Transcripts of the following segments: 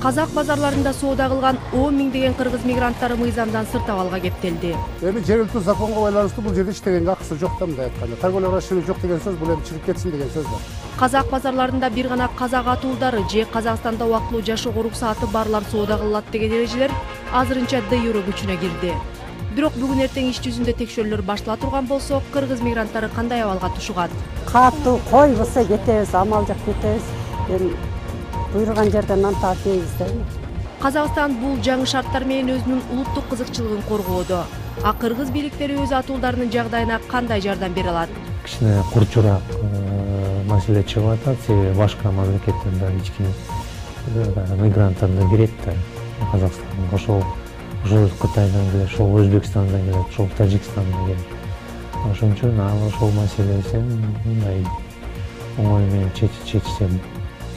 Казак базарларында соода кылган 10 миңдеген кыргыз мигранттары мыйзамдан сырт абалга кептелди. Эми жергиликтүү законго байланыштуу бул жерде иштегенге акысы жок да, мындай айтканда. Торговля расчёты жок деген сөз, бул эми чыгып кетсин деген сөз да. Казак базарларында бир гана казак атуулдары же Казакстанда убактылуу жашоого уруксаты барлар соода кылылат деген эрежелер азырынча де юре күчүнө кирди. Бирок бүгүн эртең иш жүзүндө текшерүүлөр баштала турган болсо, кыргыз мигранттары кандай абалга тушугат? Катуу койбосо кетебиз, амал жок кетебиз. Буйруган жерден антап жейбиз да. Казакстан бул жаңы шарттар менен өзүнүн улуттук кызыкчылыгын коргоодо. А кыргыз бийликтери өз атуулдарынын жагдайына кандай жардам бере алат? Кичине курчураак маселе чыгып атат, себеби башка мамлекеттерде эч ким мигранттар да кирет да. Казакстанга ошол Кытайдан келет, ошол Өзбекстандан келет, ошол Тажикстандан келет. Ошон үчүн ошол маселесин мындай оңой менен чечсе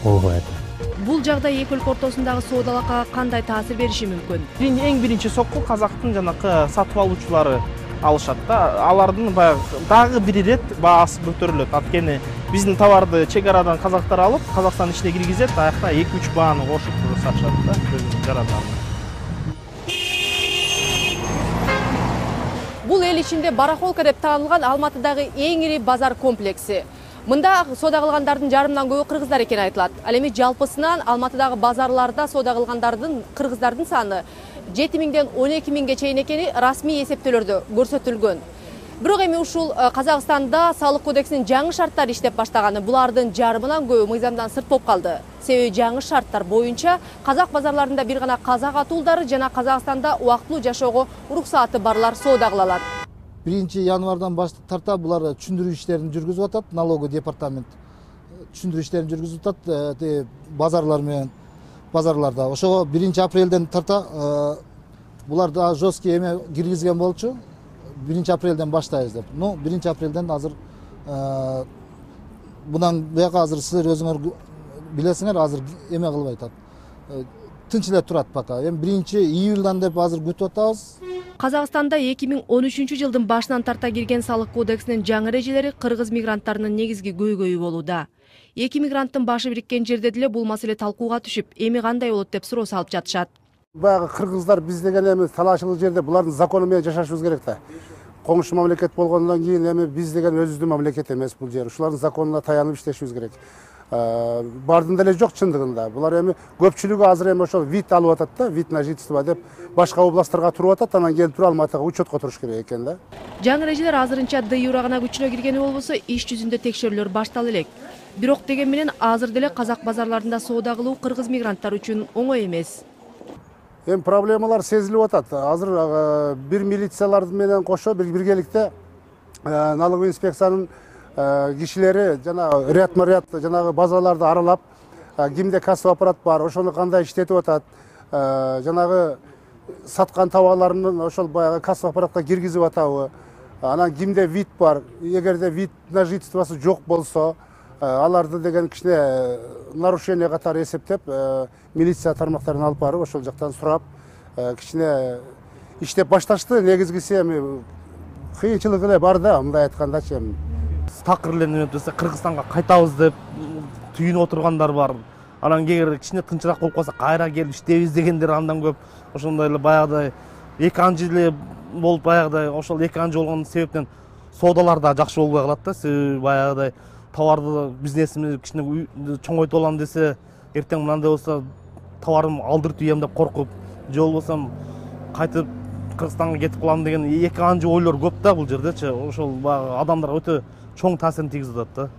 болбой атат. Бул жагдай эки өлкө ортосундагы соодалакка кандай таасир бериши мүмкүн? Эң биринчи сокку казактын жанакы сатып алуучулары алышат да. Алардын баягы дагы бир ирет баасы көтөрүлөт. Анткени биздин товарды чек арадан казактар алып, Казакстан ичине киргизет, аякта 2-3 бааны кошуп сатышат да, өзүнүн жарандарына. Бул эл ичинде барахолка деп таанылган Алматыдагы эң ири базар комплекси. Мында соода кылгандардын жарымдан көбү кыргыздар экени айтылат. Ал эми жалпысынан Алматыдагы базарларда соода кылгандардын кыргыздардын саны 7000ден 12000ге чейин экени расмий эсептөөлөрдө көрсөтүлгөн. Бирок эми ушул Казакстанда салык кодексинин жаңы шарттары иштеп баштаганы булардын жарымынан көбү мыйзамдан сырт болуп калды. Себеби жаңы шарттар боюнча казак базарларында бир гана казак атуулдары жана Казакстанда убактылуу жашоого уруксаты барлар соода кыла алат. 1-январдан тарта булар түшүндүрүү иштерин жүргүзүп атат, налоговый департамент түшүндүрүү иштерин жүргүзүп атат базарлар менен базарларда. Ошого 1-апрелден тарта булар да жесткий эме киргизген болчу. 1-апрелден баштайбыз деп. 1-апрелден азыр bundan buyoqqa hozir sizlar o'zinglar bilasizlar, hozir эме кылбай атат. Тынч эле турат пока. Эми 1-июлдан деп азыр күтүп атабыз. Казакстанда 2013-жылдын башынан тарта кирген салык кодексинин жаңы эрежелери кыргыз мигранттарынын негизги көйгөйү болууда. Эки мигранттын башы бириккен жерде деле бул маселе талкууга түшүп, эми кандай болот деп суроо салып жатышат. Баягы кыргыздар биз деген эми талашылуу жерде булардын закону менен жашашыбыз керек да. Коңшу мамлекет болгондон кийин эми биз деген өзүбүздүн мамлекет эмес бул жер. Ушулардын законуна таянып иштешибиз керек. Бардын деле жок чындыгында. Булар эми көпчүлүгү азыр эми ошол вид алып атат да, вид на жительство деп башка областтарга туруп атат, анан келип туруп Алматыга учетко туруш керек экен да. Жаңы эрежелер азырынча де юре гана күчүнө киргени болбосо, иш жүзүндө текшерүүлөр баштала элек. Бирок деген менен азыр деле казак базарларында соода кылуу кыргыз мигранттар үчүн оңой эмес. Эми проблемалар сезилип атат. Азыр бир милициялар менен кошо биргеликте налоговый инспекциянын кишилери жана ряд жанагы базаларды аралап, кимде кассовый аппарат бар, ошону кандай иштетип атат, жанагы саткан товарларын ошол баягы кассовый аппаратка киргизип атабы, анан кимде вид бар, эгерде вид на жительствосу жок болсо, аларды деген кичине нарушение катары эсептеп, милиция тармактарын алып барып, ошол жактан сурап, кичине иштеп башташты. Негизгиси эми кыйынчылык эле бар да, мындай айткандачы эми. Такырленип десе Кыргызстанга кайтабыз деп түйүнүп отургандар бар. Анан кегер кичине тынчыраак болуп калса кайра келип иштейбиз дегендер андан көп. Ошондой эле баягыдай эки анжы эле болуп баягыдай ошол эки анжы болгон себептен соодалар да жакшы болбой калат да. Себеби баягыдай товарды бизнесимди кичине чоңойтуп алам десе, эртең мындай болсо товарым алдыртып ийем деп коркуп, же болбосо кайтып Кыргызстанга кетип калам деген эки анжы ойлор көп да бул жердечи. Ошол баягы адамдарга өтө чоң таасирин тийгизип атат да.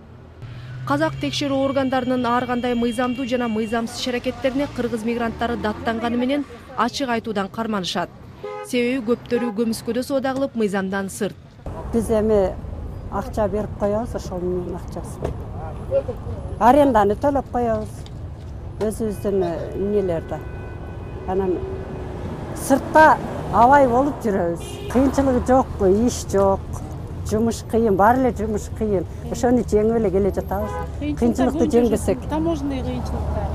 Казак текшерүү органдарынын ар кандай мыйзамдуу жана мыйзамсыз иш-аракеттерине кыргыз мигранттары даттанганы менен ачык айтуудан карманышат. Себеби көптөрү көмүскөдө соода кылып мыйзамдан сырт. Биз эми акча берип коебуз, ошол менен акчасы. Аренданы төлөп коебуз. Өзүбүздүн эмнелерде. Анан сыртта абай болуп жүрөбүз. Кыйынчылыгы жокпу, иш жок. Жумуш кыйын, баары эле жумуш кыйын. Ошону жеңип эле келе жатабыз. Кыйынчылыкты жеңбесек. Таможенный кыйынчылыктар.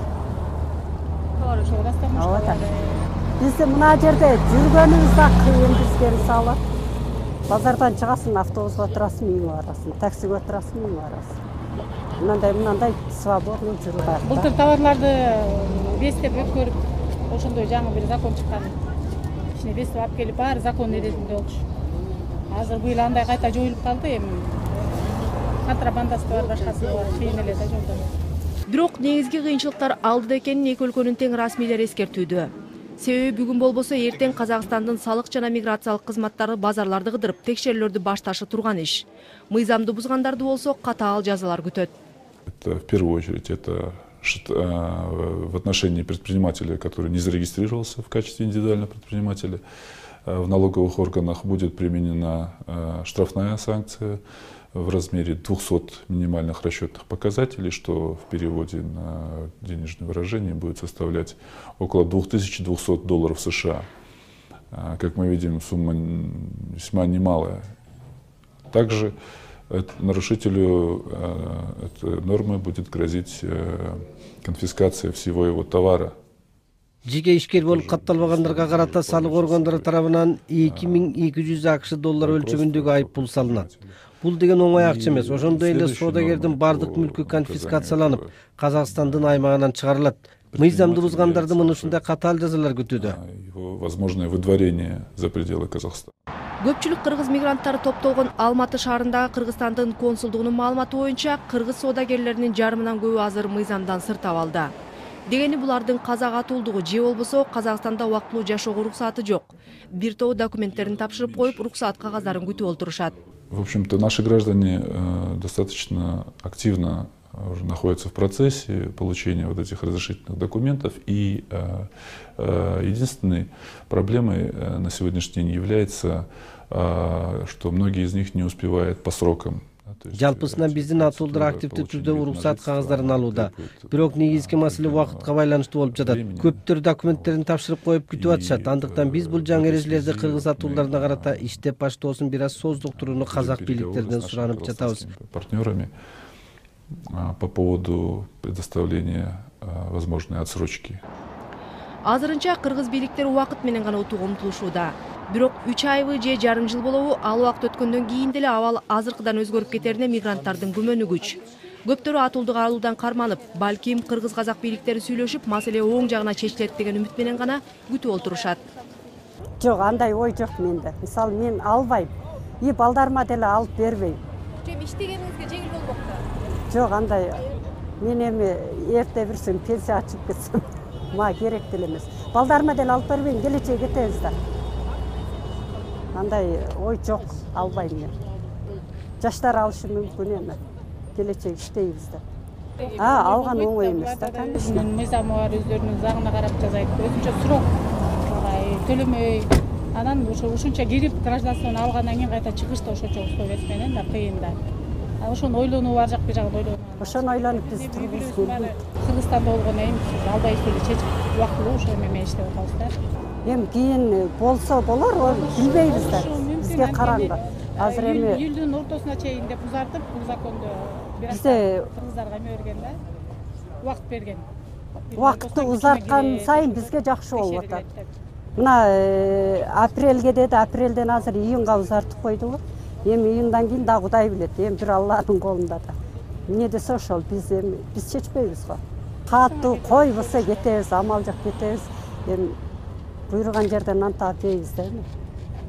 Товар ошол растамаштар. Бизде мына жерде жүргөнүбүз да кыйын бизге мисалы. Базардан чыгасың, автобуска отурасың, үйүңө барасың, таксиге отурасың, үйүңө барасың. Мындай свободный жүрүп атат. Былтыр товарларды бестеп өткөрүп ошондой жаңы бир закон чыккан. Ичине бестеп алып келип баары закон иретинде болчу. Азыр быйыл андай кайта жоюлуп калды, эми контрабандасы бар, башкасы бар, кыйын эле да жолдон. Бирок негизги кыйынчылыктар алдыда экенин эки өлкөнүн тең расмийлери эскертүүдө. Себеби бүгүн болбосо эртең Казакстандын салык жана миграциялык кызматтары базарларды кыдырып, текшерүүлөрдү башташы турган иш. Мыйзамды бузгандарды болсо катаал жазалар күтөт. Это в первую очередь это в отношении предпринимателя, который не зарегистрировался в качестве индивидуального предпринимателя. В налоговых органах будет применена штрафная санкция в размере 200 минимальных расчетных показателей, что в переводе на денежное выражение будет составлять около $2200 США. Как мы видим, сумма весьма немалая. Также нарушителю этой нормы будет грозить конфискация всего его товара. Жеке ишкер болуп катталбагандарга карата салык органдары тарабынан 2200 AQSh өлчөмүндөгү айыппул салынат. Бул деген оңой акча эмес. Ошондой эле соодагердин бардык мүлкү конфискацияланып, Казакстандын аймагынан чыгарылат. Мыйзамды бузгандарды мына ушундай катаал жазалар күтүүдө. Его возможное выдворение за пределы Казахстана. Көпчүлүк кыргыз мигранттары топтолгон Алматы шаарындагы Кыргызстандын консулдугунун маалыматы боюнча, кыргыз соодагерлеринин жарымынан көбү азыр мыйзамдан сырт абалда. Дегени булардын казак атуулдугу же болбосо Казакстанда убактылуу жашоого уруксаты жок. Бир топ документтерин тапшырып коюп, уруксат кагаздарын күтүп олтурушат. В общем-то, наши граждане достаточно активно уже находятся в процессе получения вот этих разрешительных документов. И единственной проблемой на сегодняшний день является, что многие из них не успевают по срокам. Жалпысынан биздин атуулдар активдүү түрдө уруксат кагаздарын алууда. Бирок негизги маселе убакытка байланыштуу болуп жатат. Көптөр документтерин тапшырып коюп күтүп атышат. Андыктан биз бул жаңы эрежелерди кыргыз атуулдарына карата иштеп баштоосун бир аз создуктурууну казак бийликтеринен суранып жатабыз. Партнерами по поводу предоставления возможной отсрочки. Азырынча кыргыз бийликтери убакыт менен гана утууга умтулушууда. Бирок 3 айбы же жарым жыл болобу, ал убакыт өткөндөн кийин деле абал азыркыдан өзгөрүп кетерине мигранттардын күмөнү күч. Көптөрү атуулдук алуудан карманып, балким кыргыз-казак бийликтери сүйлөшүп, маселе оң жагына чечилет деген үмүт менен гана күтүп олтурушат. Жок, андай ой жок менде. Мисалы, мен албайм. И балдарыма деле алып бербейм. Иштегениңизге жеңил болмок да. Жок, андай мен эми эрте бирсин пенсия ачып кетсем, мага керек деле эмес. Балдарыма деле алып бербейм, келечеге кетебиз да. Андай ой жок, албайм мен. Жаштар алышы мүмкүн эми. Келечек иштейбиз да. Алган оңой эмес да, конечно. Мыйзамы бар, өздөрүнүн загына карап жазайт. Өзүнчө срок төлөмөй, анан ушунча кирип гражданствону алгандан кийин кайта чыгышта ошончо условия менен да кыйын да. Ошону ойлонуу бар жак, бир жагын ойлонуу. Ошону ойлонуп биз турбуз көрбөйт. Кыргызстанда болгондон кийин албай эле чечип убактылуу ошо менен иштеп атабыз да. Эми кийин болсо болор, билбейбиз да. Бизге караңгы. Азыр эми июлдун ортосуна чейин деп узартып, бул законду бир аз кыргыздарга эме берген да. Убакыт берген. Убакытты узарткан сайын бизге жакшы болуп атат. Мына апрелге деди, апрелден азыр июнга узартып койдугу. Эми июндан кийин да Кудай билет, эми бир Алланын колунда да. Эмне десе ошол, биз чечпейбиз го. Катуу койбосо кетебиз, амал жок кетебиз. Эми буйруган жерден антап жейбиз да.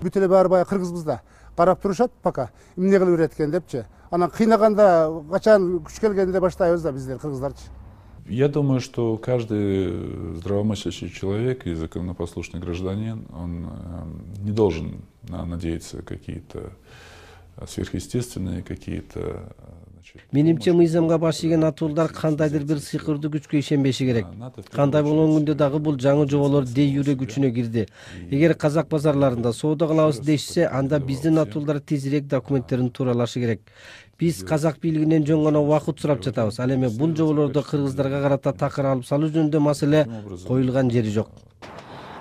Бүт эле баары баягы кыргызбызда карап турушат пока. Эмне кылып берет экен депчи. Анан кыйнаганда качан күч келгенде баштайбыз да биздер кыргыздарчы. Я думаю, что каждый здравомыслящий человек и законопослушный гражданин, он не должен надеяться какие-то сверхъестественные, какие-то... Менимче мыйзамга баш ийген атуулдар кандайдыр бир сыйкырдуу күчкө ишенбеши керек. Кандай болгон күндө дагы бул жаңы жоболор де юре күчүнө кирди. Эгер казак базарларында соода кылабыз дешсе, анда биздин атуулдар тезирээк документтерин тууралашы керек. Биз казак бийлигинен жөн гана убакыт сурап жатабыз. Ал эми бул жоболорду кыргыздарга карата такыр алып салуу жөнүндө маселе коюлган жери жок.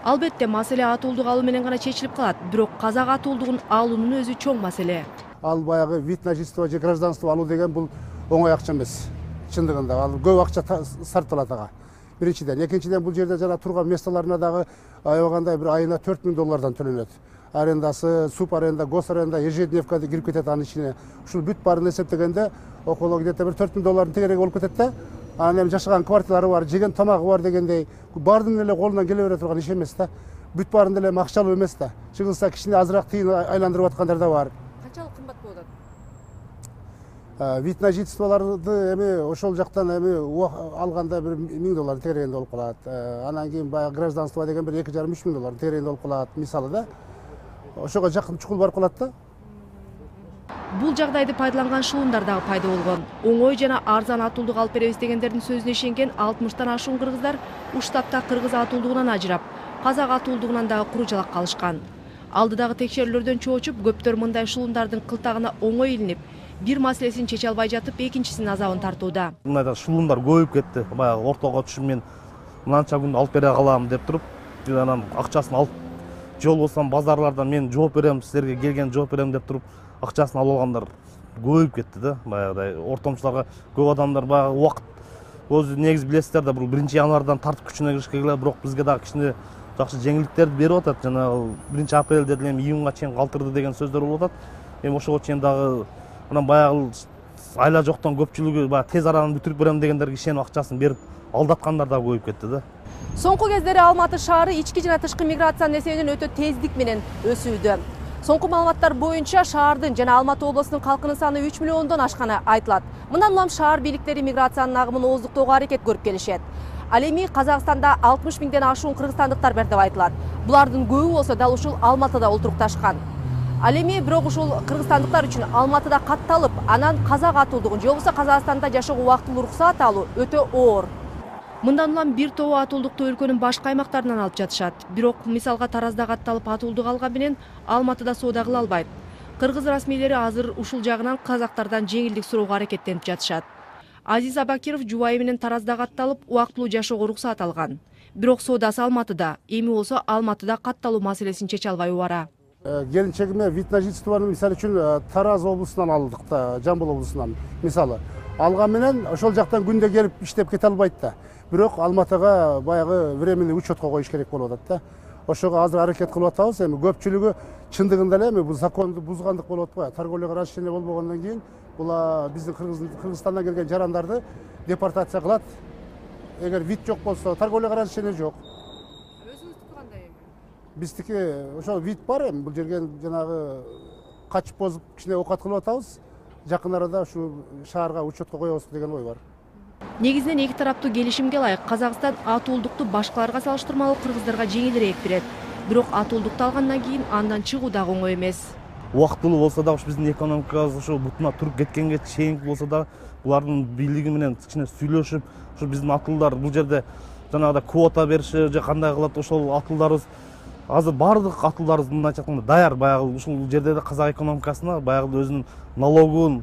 Албетте маселе атуулдук алуу менен гана чечилип калат, бирок казак атуулдугун алуунун өзү чоң маселе. Ал баягы вид на жительство же гражданство алуу деген бул оңой акча эмес. Чындыгында ал көп акча сарпталат ага. Биринчиден, экинчиден бул жерде жана турган местолоруна дагы аябагандай бир айына $4000 төлөнөт. Арендасы, субаренда, госаренда, ежедневка кирип кетет анын ичине. Ушул бүт баарын эсептегенде около где-то бир $4000 тегерек болуп кетет да. анан эми жашаган квартиралары бар, жеген тамагы бар дегендей баардын эле колунан келе бере турган иш эмес да. Бүт баарында эле акчалуу эмес да. Чыгылса кичине азыраак тыйын айландырып аткандар да бар. Канчалык кымбат болуп атат? Вид на жительстволарды эми ошол жактан эми алганда бир $1000 тегерегинде болуп калат. Анан кийин баягы гражданство деген бир $2,5–3 тегерегинде болуп калат мисалы да. Ошого жакын чукул барып калат да. Бул жагдайды пайдаланган шылымдар дагы пайда болгон. Оңой жана арзан атуулдук алып беребиз дегендердин сөзүнө ишенген 60тан ашуун кыргыздар Уштапта кыргыз атуулдугунан ажырап, казак атуулдугунан дагы куру жалак калышкан. Алдыдагы текшерүүлөрдөн чоочуп, көптөр мындай шылымдардын кылтагына оңой илинип, бир маселесин чече албай жатып, экинчисинин азабын тартууда. Мындай шылымдар көбөйүп кетти. Баягы ортого түшүп мен мынанча күндө алып бере калам деп туруп, анан акчасын алып, жол болсам базарлардан мен жооп берем, силерге келген жооп берем деп туруп, акчасын алып алгандар көбөйүп кетти да. Баягыдай ортомчуларга көп адамдар баягы убакыт өзү негиз билесиздер да, бул 1-январдан тартып күчүнө киришке келе, бирок бизге дагы кичине жакшы жеңилдиктерди берип атат. Жана 1-апрелде деле июнга чейин калтырды деген сөздөр болуп атат. Эми ошого чейин дагы анан баягы айла жоктон көпчүлүгү баягы тез араны бүтүрүп берем дегендерге ишенип акчасын берип алдаткандар да көбөйүп кетти да. Соңку кездери Алматы шаары ички жана тышкы миграциянын эсебинен өтө тездик менен өсүүдө. Соңку маалыматтар боюнча шаардын жана Алматы облусунун калкынын саны 3 миллиондон ашканы айтылат. Мындан улам шаар бийликтери миграциянын агымын ооздуктоого аракет көрүп келишет. Ал эми Казакстанда 60 миңден ашуун кыргызстандыктар бар деп айтылат. Булардын көбү болсо дал ушул Алматыда олтурукташкан. Ал эми бирок ушул кыргызстандыктар үчүн Алматыда катталып, анан казак атуулдугун же болбосо Казакстанда жашоого убактылуу уруксаат алуу өтө оор. Мындан улам бир тобу атуулдукту өлкөнүн башка аймактарынан алып жатышат. Бирок мисалга Таразда катталып атуулдук алган менен Алматыда соода кыла албайт. Кыргыз расмийлери азыр ушул жагынан казактардан жеңилдик суроого аракеттенип жатышат. Азиз Абакиров жубайы менен Таразда катталып, убактылуу жашоого уруксаат алган. Бирок соодасы Алматыда. Эми болсо Алматыда катталуу маселесин чече албай убара. Келинчегиме вид на жительствону мисалы үчүн Тараз облусунан алдык да, Жамбыл облусунан мисалы. Алган менен ошол жактан күндө келип иштеп кете албайт да. Бирок Алматыга баягы временный учетко коюш керек болуп атат да. Ошого азыр аракет кылып атабыз. Эми көпчүлүгү чындыгында эле эми бул законду бузгандык болуп атпайбы? Торговляга разрешение болбогондон кийин була биздин Кыргызстандан келген жарандарды депортация кылат. Эгер вид жок болсо, торговляга разрешение жок. Өзүңүздүкү кандай эми? Биздики ошол вид бар эми, бул жерге жанагы качып бозуп кичине оокат кылып атабыз. Жакын арада ушу шаарга учетко коебуз деген ой бар. Негизинен эки тараптуу келишимге ылайык Казакстан атуулдукту башкаларга салыштырмалуу кыргыздарга жеңилирээк берет. Бирок атуулдукту алгандан кийин андан чыгуу да оңой эмес. Убактылуу болсо да, биздин экономикабыз ошо бутуна туруп кеткенге чейин болсо да, булардын бийлиги менен кичине сүйлөшүп, ушу биздин атуулдар бул жерде жанагыдай квота бериши же кандай кылат, ошол атуулдарыбыз азыр баардык атуулдарыбыз мындайча айтканда даяр. Баягы ушул жерде казак экономикасына баягы өзүнүн налогун,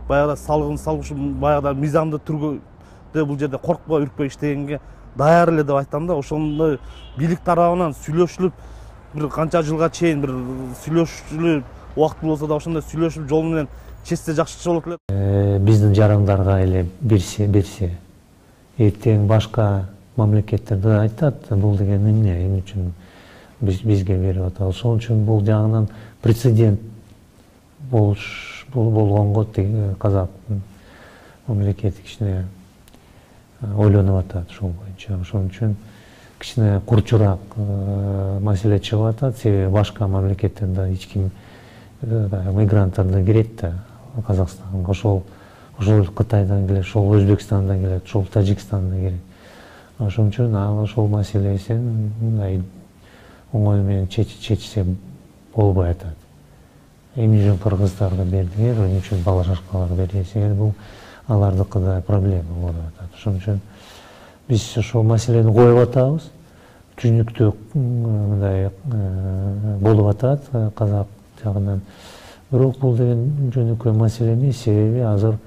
баягы салыгын салып, ушу баягы мыйзамдуу түргө бул жерде коркпой, үркпөй иштегенге даяр эле деп айтам да. Ошондой бийлик тарабынан сүйлөшүлүп, бир канча жылга чейин бир сүйлөшүлүп, убактылуу болсо да ошондой сүйлөшүп жол менен чечсе жакшы болот эле. Биздин жарандарга эле берсе, эртең башка мамлекеттерде айтат, бул деген эмне үчүн бизге берип атат. Ошол үчүн бул жагынан прецедент болгонго казак мамлекети кичине ойлонуп атат ошол боюнча. Ошон үчүн кичине курчураак маселе чыгып атат. Себеби башка мамлекеттерде эч ким мигранттарды кирет да Казакстанга. Ошол Кытайдан келет, ошол Өзбекстандан келет, ошол Тажикстандан келет. Ошон үчүн ошол маселесин мындай оңой менен чечсе болбой атат. Эмне үчүн кыргыздарга бердиңер, эмне үчүн башкаларга бересиңер, бул алардыкы да проблема болуп атат. Ошон үчүн биз ошол маселени коюп атабыз. Түшүнүктүү мындай болуп атат казак жагынан. Бирок бул деген жөнөкөй маселе эмес, себеби азыр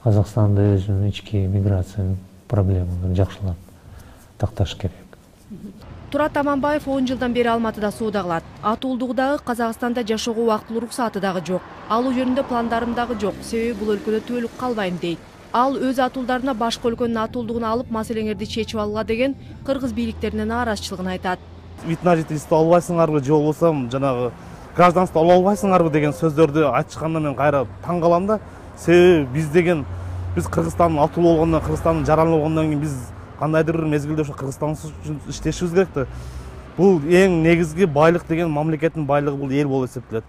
Казакстанда өзүнүн ички миграциянын проблемаларын жакшылап такташ керек. Турат Аманбаев 10 жылдан бери Алматыда соода кылат. Атуулдугу дагы Казакстанда жашоого убактылуу уруксааты дагы жок. Алуу жөнүндө пландарым дагы жок, себеби бул өлкөдө түбөлүк калбайм дейт. Ал өз атуулдарына башка өлкөнүн атуулдугун алып маселеңерди чечип алгыла деген кыргыз бийликтерине нааразычылыгын айтат. Вид на жительство албайсыңарбы же болбосо жанагы гражданство ала албайсыңарбы деген сөздөрдү айтышканда мен кайра таң калам да. Себеби биз деген Биз Кыргызстандын атуу болгондон, Кыргызстандын жаранып болгондон кийин биз кандайдыр бир мезгилде ошо Кыргызстан үчүн иштешибиз керек да. Бул эң негизги байлык деген мамлекеттин байлыгы бул эл болуп эсептелет.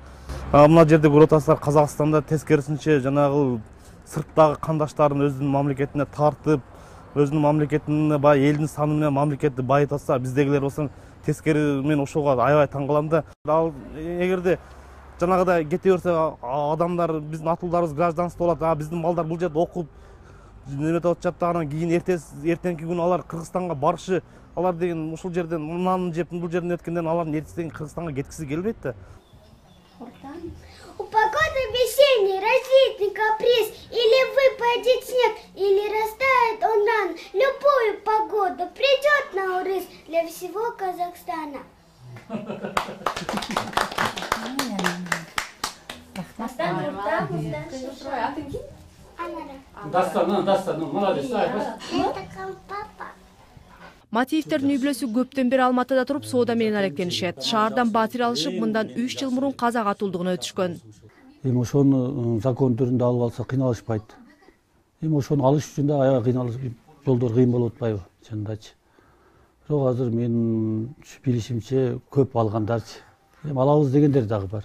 Мына жерде көрүп атасыздар, Казакстанда тескерисинче жанагы сырттагы кандаштарын өзүнүн мамлекетине тартып, өзүнүн мамлекетине бай элдин саны менен мамлекетти байытаса, биздегилер болсо тескери мен ошого аябай таң калам да. Ал эгерде жанагыдай кете берсе адамдар, биздин атуулдарыбыз гражданство алат, биздин балдар бул жерде окуп неметип атышат да, анан кийин эртеңки күнү алар Кыргызстанга барышы, алар деген ушул жерден мынаны жеп бул жерден өткөндөн алардын эртесинен Кыргызстанга кеткиси келбейт да. У погоды весенний, разительный каприз, или выпадет снег, или растает он рано. Любую погоду придет на урыс для всего Казахстана. Дастан, молодец. Это папа. Матиевтердин үй-бүлөсү көптөн бери Алматыда туруп соода менен алектенишет. Шаардан батир алышып, мындан 3 жыл мурун казак атуулдугуна өтүшкөн. Эми ошону закон түрүндө алып алса кыйналышпайт. Эми ошону алыш үчүн да аябай кыйналып, жолдор кыйын болуп атпайбы, чындачы. Бирок азыр менин билишимче көп алгандарчы. Эми алабыз дегендер дагы бар.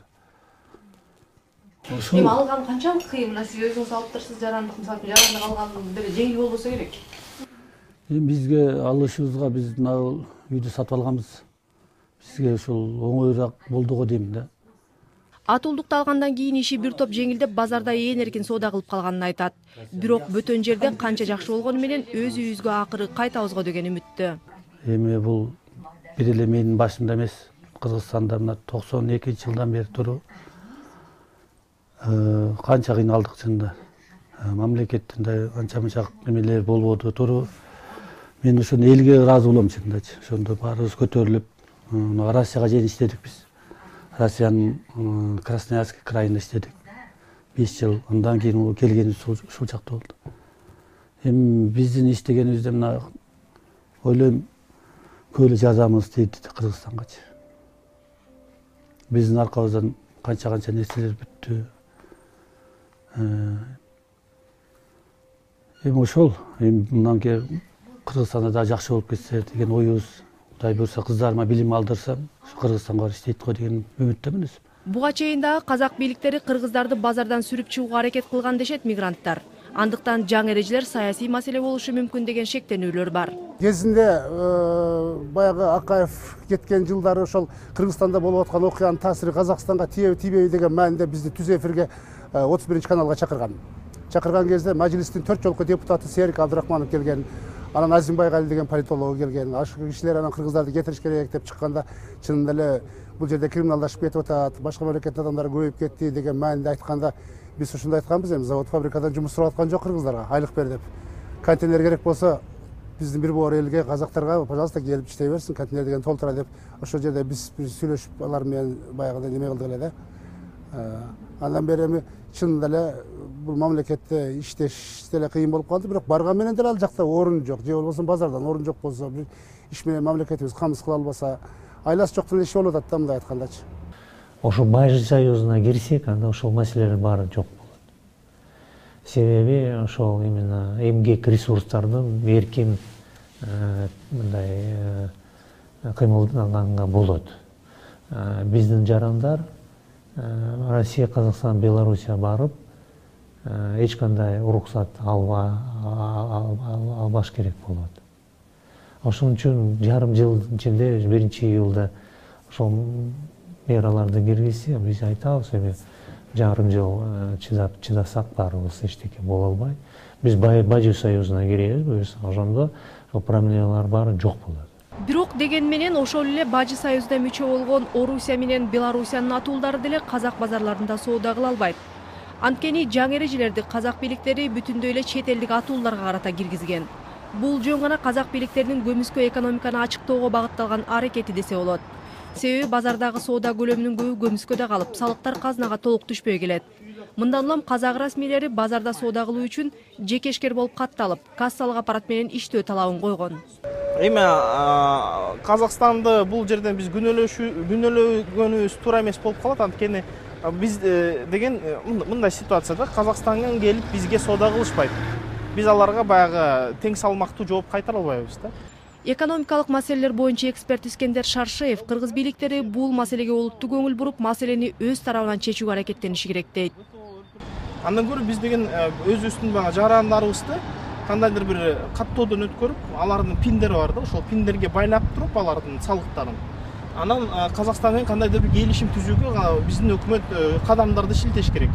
Эми алган канчалык кыйын? Мына сиз өзүңүз алып турсуз жарандык, мисалы жарандык алган деле жеңил болбосо керек. Эми бизге алышыбызга биз мына үйдү сатып алганбыз. Бизге ушул оңоюраак болду го дейм да. Атуулдукту алгандан кийин иши бир топ жеңилдеп, базарда ээн эркин соода кылып калганын айтат. Бирок бөтөн жерде канча жакшы болгону менен өз үйүбүзгө акыры кайтабызго деген үмүттө. Эми бул бир эле менин башымда эмес. Кыргызстанда мына 92-жылдан бери туруп канча кыйналдык чында. Мамлекеттин анча-мынча эмелер болбоду туруп. Мен ошону элге ыраазы болом чындачы. Ошондо баарыбыз көтөрүлүп, Россияга жен иштедик биз. Россиянын Красноярский крайында иштедик. 5 жыл. Андан кийин келгенибиз ушул жакта болду. Эми биздин иштегенибизде мына ойлойм көйлө жазамыз дейт Кыргызстангачы. Биздин аркабыздан канча нерселер бүттү. Эми ошол, мындан кийин Кыргызстанда да жакшы болуп кетсе деген оюбуз. Кудай буйрса кыздарыма билим алдырсам, Кыргызстанга барып иштейт го деген үмүттөмүн. Буга чейин дагы казак бийликтери кыргыздарды базардан сүрүп чыгууга аракет кылган дешет мигранттар. Андыктан жаңы эрежелер саясий маселе болушу мүмкүн деген шектенүүлөр бар. Кезинде баягы Акаев кеткен жылдары ошол Кыргызстанда болуп аткан окуянын таасири Казакстанга тийеби деген мааниде бизди түз эфирге 31 каналга чакырган. Чакырган кезде мажлистин 4 жолку депутаты Серик Абдрахманов келген, анан Азимбай Гали деген политолог келген. Ашык кишилер анан кыргыздарды кетириш керек деп чыкканда, чынында эле бул жерде криминалдашып кетип атат, башка мамлекеттин адамдары көбөйүп кетти деген мааниде айтканда, биз ушундай айтканбыз, эми завод фабрикадан жумуш сурап аткан жок кыргыздарга, айлык бер деп. Контейнер керек болсо биздин бир боор элге, казактарга, пожалуйста, келип иштей берсин, контейнер деген толтура деп. Ошол жерде биз сүйлөшүп алар менен баягыдай неме кылдык эле да. Андан бери эми чынында эле бул мамлекетте иштеш деле кыйын болуп калды, бирок барган менен деле ал жакта орун жок, же болбосо базардан орун жок болсо, бир иш менен мамлекетибиз камсыз кыла албаса, айласы жоктун иши болуп атат да, мындай айткандачы. Ошо Байжы союзуна кирсек, анда ошол маселелер баары жок болот. Себеби ошол именно эмгек ресурстардын эркин мындай кыймылданганга болот. Биздин жарандар Россия, Казакстан, Белоруссия барып, эч кандай уруксат албаш керек болот. Ошон үчүн жарым жыл ичинде 1-июлда ошол мераларды киргизсе, биз айтабыз, эми жарым жыл чыдасак баарыбыз эчтеке боло албайт. Биз Бажы союзуна киребиз, ошондо ошол проблемалар баары жок болот. Бирок деген менен ошол эле Бажы союзуна мүчө болгон Орусия менен Белоруссиянын атуулдары деле казак базарларында соода кыла албайт. Анткени жаңы эрежелерди казак бийликтери бүтүндөй эле чет элдик атуулдарга карата киргизген. Бул жөн гана казак бийликтеринин көмүскө экономиканы ачыктоого багытталган аракети десе болот. Себеби базардагы соода көлөмүнүн көбү көмүскөдө калып, салыктар казынага толук түшпөй келет. Мындан улам казак расмийлери базарда соода кылуу үчүн жекешкер болуп катталып, кассалык аппарат менен иштөө талабын койгон. Эми Казакстанды бул жерден биз күнөөлөгөнүбүз туура эмес болуп калат, анткени биз деген мындай ситуацияда Казакстандан келип бизге соода кылышпайт. биз аларга баягы тең салмактуу жооп кайтара албайбыз да. Экономикалык маселелер боюнча эксперт Искендер Шаршеев кыргыз бийликтери бул маселеге олуттуу көңүл буруп, маселени өз тарабынан чечүүгө аракеттениши керек дейт. Андан көрө биз деген өзүбүздүн баягы жарандарыбызды кандайдыр бир каттоодон өткөрүп, алардын пиндери бар да, ошол пиндерге байлап туруп алардын салыктарын. Анан Казакстан менен кандайдыр бир келишим түзүүгө биздин өкмөт кадамдарды шилтеш керек.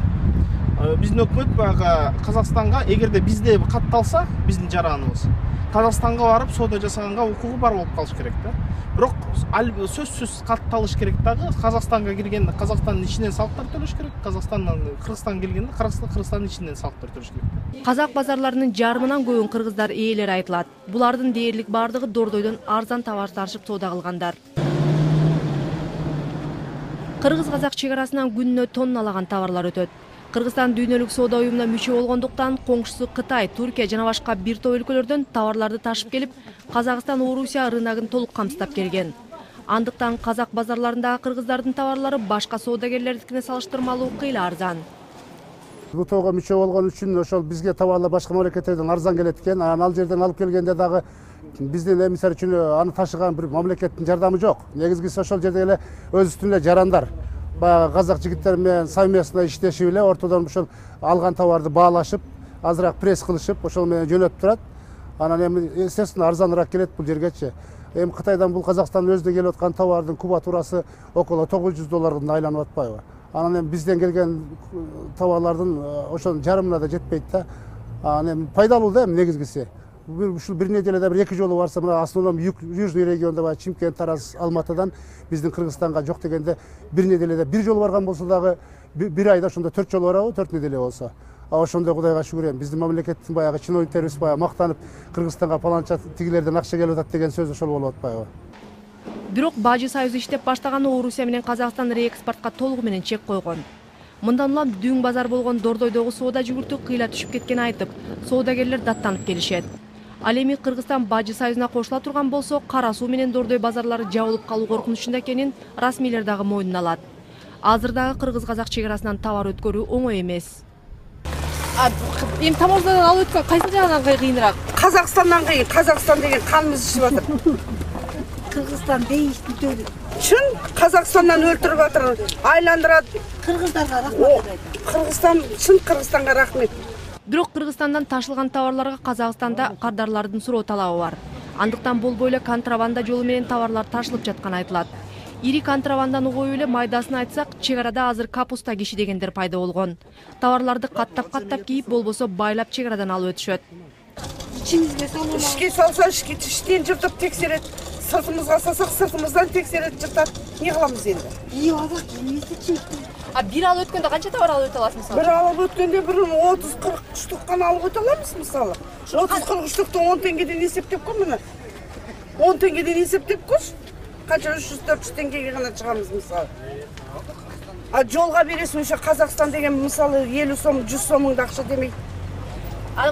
Биздин өкмөт баягы Казакстанга эгерде бизде катталса, биздин жараныбыз Казакстанга барып соода жасаганга укугу бар болуп калыш керек да. Бирок сөзсүз катталыш керек дагы. Казакстанга киргенде Казакстандын ичинен салыктар төлөш керек. Казакстандан Кыргызстанга келгенде Кыргызстандын ичинен салыктар төлөш керек. Казак базарларынын жарымынан көбүн кыргыздар ээлери айтылат. Булардын дээрлик бардыгы Дордойдон арзан товар ташып соода кылгандар. Кыргыз-казак чегарасынан күнүнө тонналаган товарлар өтөт. Кыргызстан дүйнөлүк соода уюмуна мүчө болгондуктан коңшусу Кытай, Туркия жана башка бир топ өлкөлөрдөн товарларды ташып келип, Казакстан Орусия рыногун толук камсыздап келген. Андыктан казак базарларындагы кыргыздардын товарлары башка соодагерлердикине салыштырмалуу кыйла арзан. Бул тоого мүчө болгон үчүн ошол бизге товарлар башка мамлекеттерден арзан келет экен. Ал жерден алып келгенде дагы биздин эмисар үчүн аны ташыган бир мамлекеттин жардамы жок. Негизгиси ошол жерде эле өз үстүнө жарандар баягы казак жигиттер менен совместно иштешип эле ортодон ошол алган товарды баалашып, азыраак пресс кылышып, ошол менен жөнөтүп турат. Анан эми естественно арзаныраак келет бул жергечи. Эми Кытайдан бул Казакстандын өзүнө келип аткан товардын кубатурасы около $900 айланып атпайбы? Анан эми бизден келген товарлардын ошонун жарымына да жетпейт да. Анан эми пайдалуу да эми негизгиси. Ушул бир неделеде бир 2 жолу барса, мына основном южный регионда баягы Чимкент, Тараз, Алматыдан биздин Кыргызстанга жок дегенде бир неделеде бир жолу барган болсо дагы бир айда ошондо 4 жолу барабы, 4 неделе болсо. Ошондой Кудайга шүгүр эми биздин мамлекеттин баягы чиновниктерибиз баягы мактанып Кыргызстанга паланча тигилерден акча келип атат деген сөз ошол болуп атпайбы? Бирок Бажы союзу иштеп баштаган Орусия менен Казакстан реэкспортко толугу менен чек койгон. Мындан улам дүң базар болгон Дордойдогу соода жүгүртү кыйла түшүп кеткени айтып, соодагерлер даттанып келишет. Ал эми Кыргызстан Бажы союзуна кошула турган болсо, Кара суу менен Дордой базарлары жабылып калуу коркунучунда экенин расмийлер дагы мойнуна алат. Азырдагы кыргыз-казак чегарасынан товар өткөрүү оңой эмес. Эми таможнядан алып өткөн кайсы жагынан кыйыныраак? Казакстандан кыйын. Казакстан деген каныбыз ичип атат. Кыргызстан дейт. Чын Казакстандан өлтүрүп атыр, айландырат. Кыргыздарга рахмат. Кыргызстан, чын Кыргызстанга рахмет. Бирок Кыргызстандан ташылган товарларга Казакстанда кардарлардын суроо талабы бар. Андыктан болбой эле контрабанда жолу менен товарлар ташылып жатканы айтылат. Ири контрабанданы коюп эле майдасын айтсак, чек арада азыр капуста киши дегендер пайда болгон. Товарларды каттап кийип, болбосо байлап чек арадан алып өтүшөт. Ичиңизге салуу. Ишке салса, иштен жыртып текшерет. Сыртымызга салсак, сыртымыздан текшерет, жыртат. Не кыламыз энди? Азак кийимизди чектим. Бир алып өткөндө канча товар алып өтө аласыз мисалы? Бир алып өткөндө бир 30-40 штук гана алып өтө аламыз мисалы. 30-40 штукту 10 теңгеден эсептеп көр мына. 10 теңгеден эсептеп көрсү. Канча 300-400 теңгеге гана чыгамыз мисалы. Жолга бересиң ошо Казакстан деген мисалы 50 сом, 100 сомуңду акча демейт.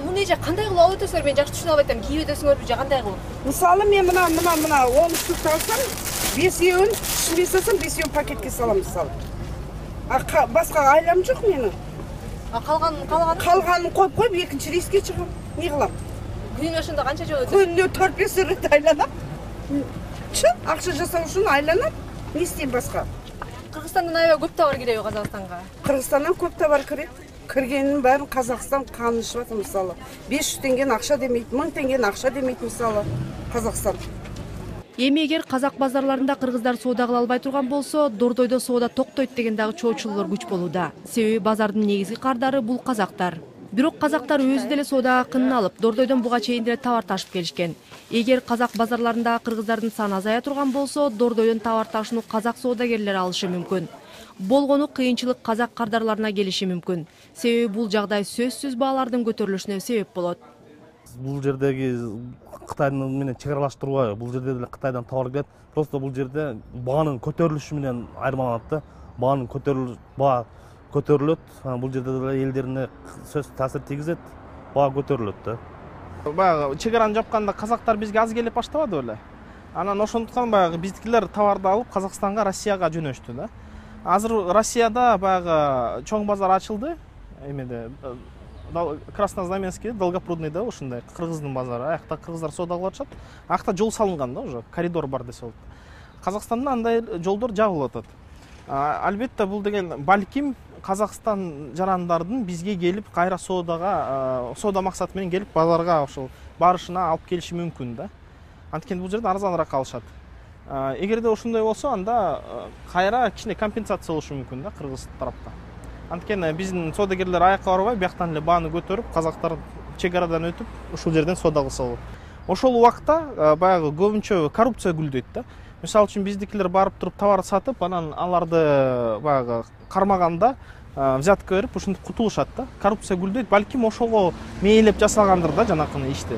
Муну эже кандай кылып алып өтөсүңөр? Мен жакшы түшүнүп албай атам. Кийип өтөсүңөрбү же кандай кылып? Мисалы мен мына 10 штук алсам, 5-өөн ишиме салсам 5-өөн пакетке салам мисалы. Басқа айлам жоқ менің. Қалғанын қойып екінші рейске шығам. Не қылам? Күніне ошондо қанша жол өтөсүз? Күніне 4-5 рет айланам. Чын, ақша жасау үшін айланам. Не істейм басқа? Кыргызстандан аябай көп товар киреби Казакстанга? Кыргызстандан көп товар кирет. Кіргеннің бәрін Қазақстан қанышып атыр мысалы. 500 теңген ақша демейді, 1000 теңген ақша демейді мысалы Қазақстан. Эми эгер казак базарларында кыргыздар соода кыла албай турган болсо, Дордойдо соода токтойт деген дагы чоочулуулар күч болууда. Себеби базардын негизги кардары бул казактар. Бирок казактар өзү деле соодага кынын алып, Дордойдон буга чейин деле товар ташып келишкен. Эгер казак базарларындагы кыргыздардын саны азая турган болсо, Дордойдон товар ташууну казак соодагерлери алышы мүмкүн. Болгону кыйынчылык казак кардарларына келиши мүмкүн. Себеби бул жагдай сөзсүз баалардын көтөрүлүшүнө себеп болот. Бул жердеги Кытайдын менен чек аралаштырбайбы. Бул жерде деле Кытайдан товар келет. Просто бул жерде баанын көтөрүлүшү менен айырмаланат да. Баанын көтөрүлөт. Бул жерде деле элдерине сөз таасир тийгизет. Баа көтөрүлөт да. Баягы чек араны жапканда казактар бизге аз келип баштабады беле. Анан ошондуктан баягы биздикилер товарды алып Казакстанга, Россияга жөнөштү да. Азыр Россияда баягы чоң базар ачылды. Эмеде Краснознаменский, Долгопрудныйда ушундай кыргыздын базары. Аякта кыргыздар соода кылып атышат. Аякта жол салынган да уже, коридор бар десе болот. Казакстанда андай жолдор жабылып атат. Албетте бул деген балким Казакстан жарандардын бизге келип кайра соода максаты менен келип базарга ошол барышына алып келиши мүмкүн да. Анткени бул жерде арзаныраак алышат. Эгерде ошондой болсо, анда кайра кичине компенсация болушу мүмкүн да кыргыз тарапта. Анткени биздин соодагерлер аякка барбай, бияктан эле бааны көтөрүп, казактар чек арадан өтүп, ушул жерден соода кылса болот. Ошол убакта баягы көбүнчө коррупция гүлдөйт да. Мисалы үчүн биздикилер барып туруп товар сатып, анан аларды баягы кармаганда взятка берип, ушинтип кутулушат да. Коррупция гүлдөйт, балким ошого мээлеп жасагандыр да жанакыны ишти.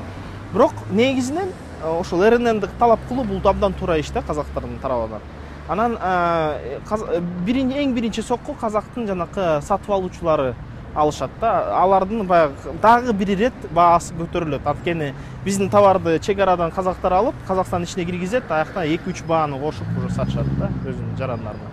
Бирок негизинен ошол РННди талап кылуу бул абдан туура иш да казактардын тарабынан. Анан эң биринчи сокку казактын жанакы сатып алуучулары алышат да. Алардын баягы дагы бир ирет баасы көтөрүлөт. Анткени биздин товарды чек арадан казактар алып, Казакстан ичине киргизет, аяктан 2-3 бааны кошуп уже сатышат да өзүнүн жарандарына.